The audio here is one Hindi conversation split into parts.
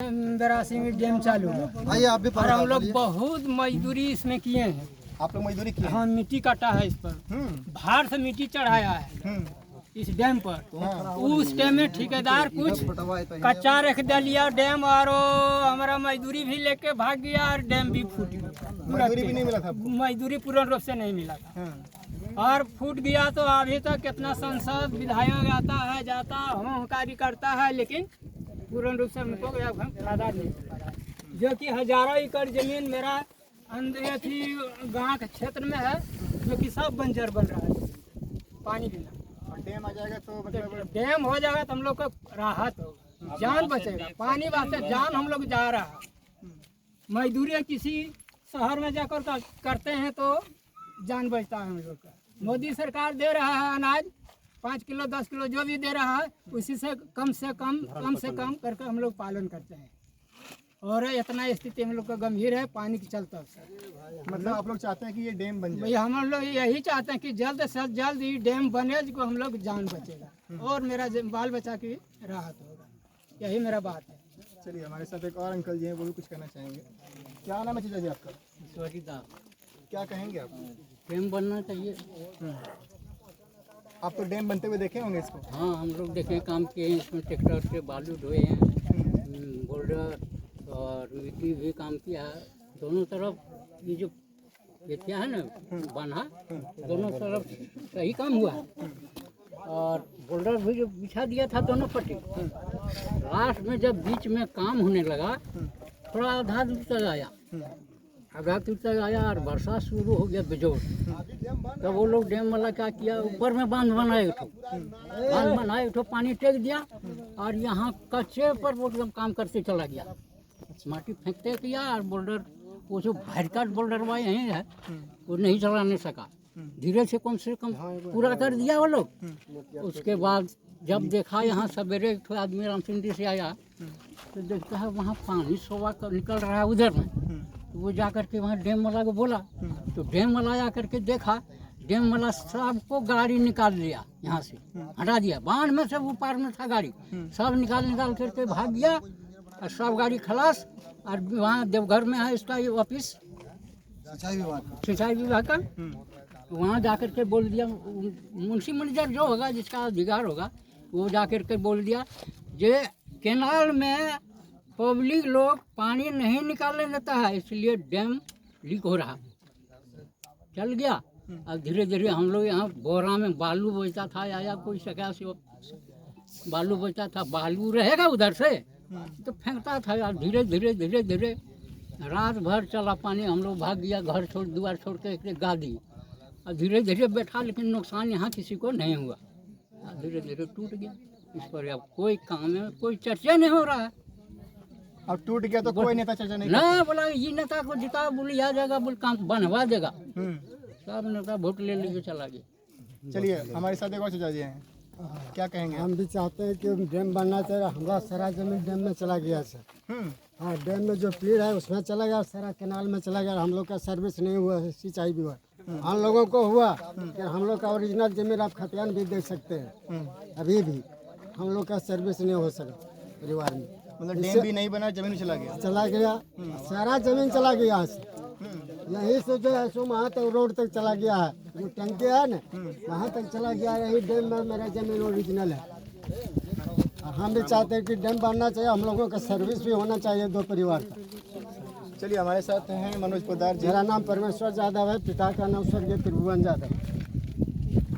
82 में डैम चालू हुआ। आइए आप भी और हम लोग बहुत मजदूरी इसमें किए हैं। आप लोग मजदूरी किए? हाँ, मिट्टी काटा है इस पर, भार से मिट्टी चढ़ाया है इस डैम पर। उस टाइम में ठेकेदार कुछ कच्चा रख दिया डैम, और हमारा मजदूरी भी लेके भाग गया और डैम भी फूट गया। मजदूरी भी नहीं मिला था? मजदूरी पूर्ण रूप से नहीं मिला था। और फूट गया तो अभी तक कितना सांसद विधायक आता है जाता होकारी करता है, लेकिन पूर्ण रूप से हमको फायदा नहीं मिला। जो कि हजारों एकड़ जमीन मेरा अंदर थी गाँव के क्षेत्र में है, जो कि सब बंजर बन रहा है पानी बिना। डैम आ जाएगा तो मतलब डैम हो जाएगा तो हम लोग को राहत होगा, जान बचेगा। पानी वास्ते जान हम लोग जा रहा है। मजदूरी किसी शहर में जाकर करते हैं तो जान बचता है हम लोग का। मोदी सरकार दे रहा है अनाज 5 किलो 10 किलो जो भी दे रहा है, उसी से कम करके हम लोग पालन करते हैं। और इतना स्थिति हम लोग का गंभीर है पानी के चलते। मतलब आप लोग चाहते हैं कि ये डैम बन जाए? भैया हम लोग यही चाहते हैं कि जल्द से जल्द ये डैम बने, जिसको हम लोग जान बचेगा और मेरा बाल बच्चा की राहत होगा। यही मेरा बात है। चलिए हमारे साथ एक और अंकल जी हैं, वो भी कुछ कहना चाहेंगे। क्या नाम है चाचा जी आपका? क्या कहेंगे आप? डैम बनना चाहिए। आप तो डैम बनते हुए देखे होंगे इसको? हाँ, हम लोग देखे, काम किए हैं इसमें, ट्रैक्टर से बालू ढोए हैं, बोल्डर और मिट्टी भी काम किया है। दोनों तरफ ये जो क्या है ना बना, दोनों तरफ सही काम हुआ है। और बोल्डर भी जो बिछा दिया था दोनों पट्टी, लास्ट में जब बीच में काम होने लगा थोड़ा आधा दूर तक आया और बरसात शुरू हो गया बेजोर। तब वो लोग डैम वाला क्या किया, ऊपर में बांध बनाए उठो पानी टेक दिया और यहाँ कच्चे पर वो एकदम काम करते चला गया। माटी फेंकते किया और बोल्डर वो जो भरकट बोल्डर हुआ यहीं है, वो नहीं चलाने सका। धीरे से कम पूरा कर दिया वो लोग। उसके बाद जब देखा यहाँ सवेरे एक आदमी रामसिंडी से आया तो देखता है वहाँ पानी सोवा निकल रहा है उधर में। तो वो जा करके वहाँ डैम वाला को बोला, तो डैम वाला आ करके देखा, डैम वाला सबको गाड़ी निकाल लिया, यहाँ से हटा दिया। बांध में सब ऊपर में था गाड़ी, सब निकाल करके भाग गया और सब गाड़ी खलास। और वहाँ देवघर में है इसका ये ऑफिस सिंचाई विभाग का, वहाँ जा कर के बोल दिया, मुंशी मैनेजर जो होगा जिसका अधिकार होगा वो जा कर के बोल दिया जे कैनाल में पब्लिक लोग पानी नहीं निकालने देता है, इसलिए डैम लीक हो रहा। चल गया। अब धीरे धीरे हम लोग यहाँ बोरा में बालू बेचता था, आया कोई सका से बालू बेचता था, बालू रहेगा उधर से तो फेंकता था यार। धीरे धीरे रात भर चला पानी, हम लोग भाग गया, घर छोड़ द्वार छोड़ के एक गादी। और धीरे धीरे बैठा, लेकिन नुकसान यहाँ किसी को नहीं हुआ। धीरे धीरे टूट गया। इस पर अब कोई काम है, कोई चर्चा नहीं हो रहा है। अब टूट गया तो कोई नेता चर्चा नहीं ना बोला ये नेता को जिता बोली आ जाएगा, बोल काम बनवा देगा। सब नेता वोट ले लेके चला गया। चलिए हमारे साथ एक और चाचा जी हैं, क्या कहेंगे? हम भी चाहते हैं कि डैम बनना चाहिए। हमारा सारा जमीन डैम में चला गया सर। हाँ, डैम में जो पेड़ है उसमें चला गया, सारा कैनाल में चला गया। हम लोग का सर्विस नहीं हुआ है, सिंचाई भी हुआ। हम लोगों को हुआ कि हम लोग का ओरिजिनल जमीन आप खतियान भी देख सकते हैं। अभी भी हम लोग का सर्विस नहीं हो सका परिवार में। मतलब डैम भी नहीं बना, जमीन चला गया, सारा जमीन चला गया यहाँ से। यहीं से जो है सो वहाँ तक रोड तक चला गया है, जो टंकी है ना वहाँ तक चला गया। यही डैम में मेरा जमीन ओरिजिनल है। हम भी चाहते हैं कि डैम बनना चाहिए, हम लोगों का सर्विस भी होना चाहिए दो परिवार का। चलिए हमारे साथ हैं मनोज पोद्दार जी। मेरा नाम परमेश्वर यादव है, पिता का नाम स्वर्गीय त्रिभुवन यादव।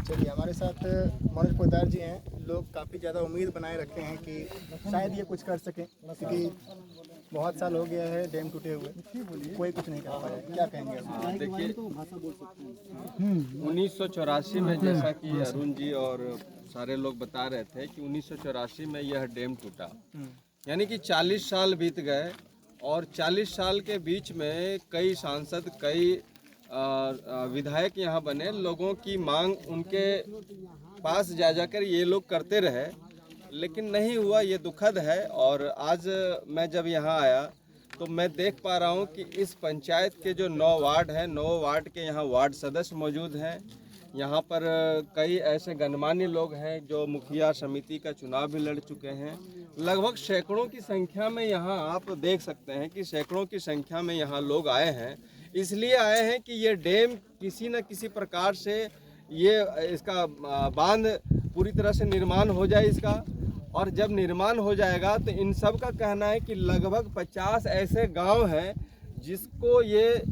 चलिए हमारे साथ मनोज पोद्दार जी हैं। लोग काफ़ी ज़्यादा उम्मीद बनाए रखे हैं कि शायद ये कुछ कर सकें, क्योंकि बहुत साल हो गया है डैम टूटे हुए, कोई कुछ नहीं कर पाया। क्या कहेंगे आप? देखिए 1984 में, जैसा कि अरुण जी और सारे लोग बता रहे थे कि 1984 में यह डैम टूटा, यानी कि 40 साल बीत गए। और 40 साल के बीच में कई सांसद, कई विधायक यहाँ बने, लोगों की मांग उनके पास जा जाकर ये लोग करते रहे, लेकिन नहीं हुआ। ये दुखद है। और आज मैं जब यहाँ आया तो मैं देख पा रहा हूँ कि इस पंचायत के जो 9 वार्ड हैं, 9 वार्ड के यहाँ वार्ड सदस्य मौजूद हैं, यहाँ पर कई ऐसे गणमान्य लोग हैं जो मुखिया समिति का चुनाव भी लड़ चुके हैं। लगभग सैकड़ों की संख्या में यहाँ आप देख सकते हैं कि सैकड़ों की संख्या में यहाँ लोग आए हैं। इसलिए आए हैं कि ये डैम किसी न किसी प्रकार से ये इसका बांध पूरी तरह से निर्माण हो जाए इसका, और जब निर्माण हो जाएगा तो इन सब का कहना है कि लगभग 50 ऐसे गांव हैं जिसको ये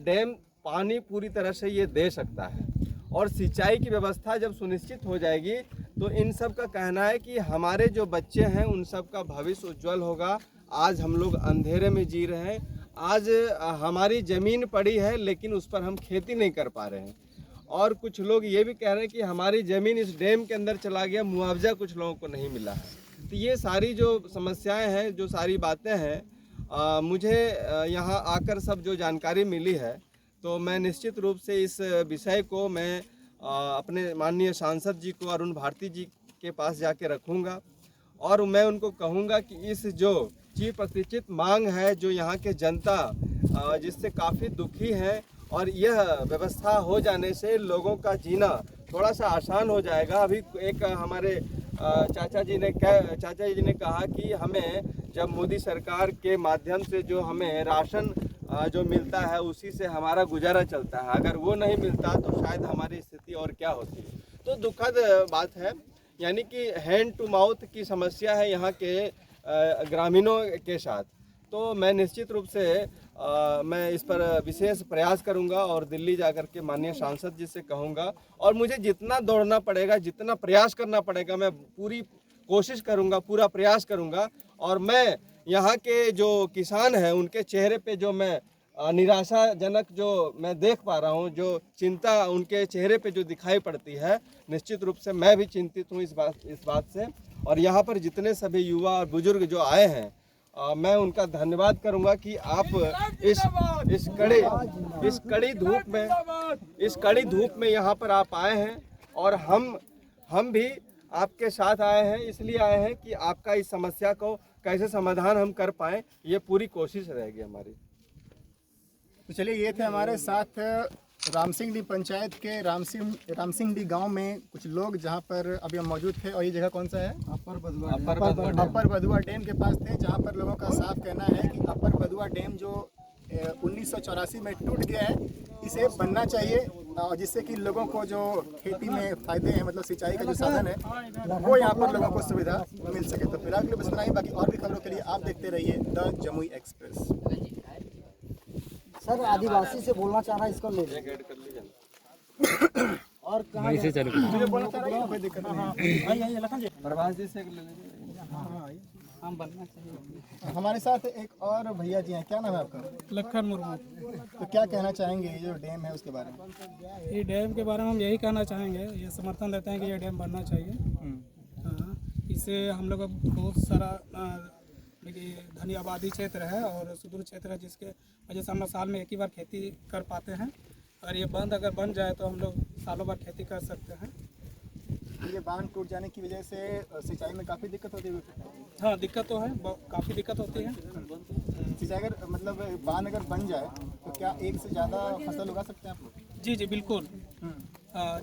डैम पानी पूरी तरह से ये दे सकता है। और सिंचाई की व्यवस्था जब सुनिश्चित हो जाएगी तो इन सब का कहना है कि हमारे जो बच्चे हैं उन सब का भविष्य उज्जवल होगा। आज हम लोग अंधेरे में जी रहे हैं, आज हमारी ज़मीन पड़ी है लेकिन उस पर हम खेती नहीं कर पा रहे हैं, और कुछ लोग ये भी कह रहे हैं कि हमारी ज़मीन इस डैम के अंदर चला गया, मुआवजा कुछ लोगों को नहीं मिला है। तो ये सारी जो समस्याएं हैं, जो सारी बातें हैं, मुझे यहाँ आकर सब जो जानकारी मिली है तो मैं निश्चित रूप से इस विषय को मैं अपने माननीय सांसद जी को, अरुण भारती जी के पास जाके रखूँगा, और मैं उनको कहूँगा कि इस जो चिर प्रतीक्षित मांग है जो यहाँ के जनता जिससे काफ़ी दुखी है, और यह व्यवस्था हो जाने से लोगों का जीना थोड़ा सा आसान हो जाएगा। अभी एक हमारे चाचा जी ने कहा कि हमें जब मोदी सरकार के माध्यम से जो हमें राशन जो मिलता है उसी से हमारा गुजारा चलता है, अगर वो नहीं मिलता तो शायद हमारी स्थिति और क्या होती। तो दुखद बात है, यानी कि हैंड टू माउथ की समस्या है यहाँ के ग्रामीणों के साथ। तो मैं निश्चित रूप से मैं इस पर विशेष प्रयास करूंगा और दिल्ली जाकर के माननीय सांसद जी से कहूंगा, और मुझे जितना दौड़ना पड़ेगा, जितना प्रयास करना पड़ेगा, मैं पूरी कोशिश करूंगा, पूरा प्रयास करूंगा। और मैं यहाँ के जो किसान हैं उनके चेहरे पे जो मैं निराशाजनक जो मैं देख पा रहा हूँ, जो चिंता उनके चेहरे पे जो दिखाई पड़ती है, निश्चित रूप से मैं भी चिंतित हूँ इस बात से। और यहाँ पर जितने सभी युवा और बुजुर्ग जो आए हैं, मैं उनका धन्यवाद करूंगा कि आप इस कड़ी धूप में यहाँ पर आप आए हैं, और हम भी आपके साथ आए हैं। इसलिए आए हैं कि आपका इस समस्या को कैसे समाधान हम कर पाएँ, ये पूरी कोशिश रहेगी हमारी। तो चलिए, ये थे हमारे साथ रामसिंगडी पंचायत के रामसिंगडी गांव में कुछ लोग, जहां पर अभी हम मौजूद थे। और ये जगह कौन सा है? अपर बधुआ डैम के पास थे, जहां पर लोगों का साफ कहना है कि अपर बधुआ डैम जो 1984 में टूट गया है, इसे बनना चाहिए, और जिससे कि लोगों को जो खेती में फ़ायदे हैं, मतलब सिंचाई का जो साधन है, वो यहाँ पर लोगों को सुविधा मिल सके। तो फिलहाल के लिए बस इतना ही। बाकी और भी खबरों के लिए आप देखते रहिए द जमुई एक्सप्रेस। सर आदिवासी से बोलना चाह रहा है, इसको ले और कहाँ मुझे बोलना चाह रहा है, कोई दिक्कत नहीं। प्रभास जी से ले लीजिए। हम बनना चाहिए। हमारे साथ एक और भैया जी हैं, क्या नाम है आपका? लखन मुर्मू। तो क्या कहना चाहेंगे ये जो डैम है उसके बारे में? ये डैम के बारे में हम यही कहना चाहेंगे, ये समर्थन देते हैं कि ये डैम बनना चाहिए। हाँ, इससे हम लोग बहुत सारा घनी आबादी क्षेत्र है और सुदूर क्षेत्र है, जिसके वजह से हम लोग साल में एक ही बार खेती कर पाते हैं, और ये बांध अगर बन जाए तो हम लोग सालों भर खेती कर सकते हैं। ये बांध टूट जाने की वजह से सिंचाई में काफ़ी दिक्कत होती है? हाँ, दिक्कत तो है, काफ़ी दिक्कत होती है। सिंचाई अगर मतलब बांध अगर बन जाए तो क्या एक से ज़्यादा फसल उगा सकते हैं आप लोग? जी बिल्कुल।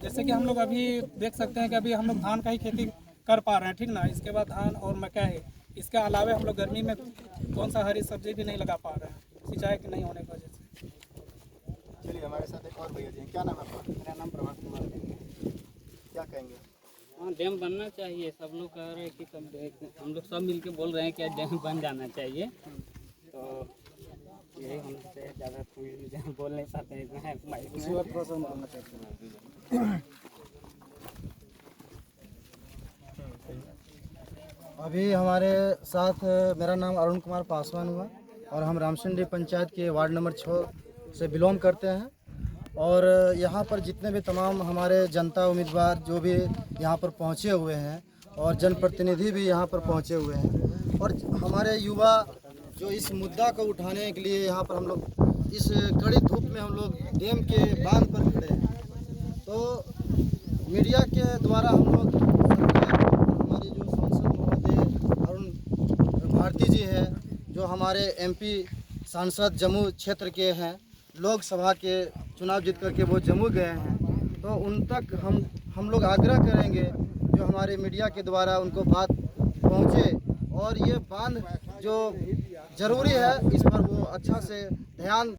जैसे कि हम लोग अभी देख सकते हैं कि अभी हम लोग धान का ही खेती कर पा रहे हैं, ठीक ना। इसके बाद धान और मक्का है। इसके अलावा हम लोग गर्मी में कौन सा हरी सब्जी भी नहीं लगा पा रहे हैं, सिंचाई की नहीं होने की वजह से। चलिए, हमारे साथ एक और भैया जी हैं, क्या नाम है आपका? मेरा नाम प्रभास कुमार है। क्या कहेंगे? हाँ, डैम बनना चाहिए। सब लोग कह रहे हैं कि हम लोग सब मिलके बोल रहे हैं कि डैम बन जाना चाहिए। तो यही हमसे ज़्यादा कोई बोल नहीं पाते हैं, अभी हमारे साथ मेरा नाम अरुण कुमार पासवान हुआ, और हम रामसिंगडी पंचायत के वार्ड नंबर 6 से बिलोंग करते हैं। और यहाँ पर जितने भी तमाम हमारे जनता उम्मीदवार जो भी यहाँ पर पहुँचे हुए हैं, और जनप्रतिनिधि भी यहाँ पर पहुँचे हुए हैं, और हमारे युवा जो इस मुद्दा को उठाने के लिए यहाँ पर हम लोग इस कड़ी धूप में हम लोग डैम के बांध पर खड़े हैं। तो मीडिया के द्वारा हम लोग हमारे जो सांसद महोदय अरुण भारती जी हैं, जो हमारे एमपी सांसद जम्मू क्षेत्र के हैं, लोकसभा के चुनाव जीत करके वो जम्मू गए हैं, तो तो उन तक हम लोग आग्रह करेंगे जो हमारे मीडिया के द्वारा उनको बात पहुँचे और ये बांध जो ज़रूरी है इस पर वो अच्छा से ध्यान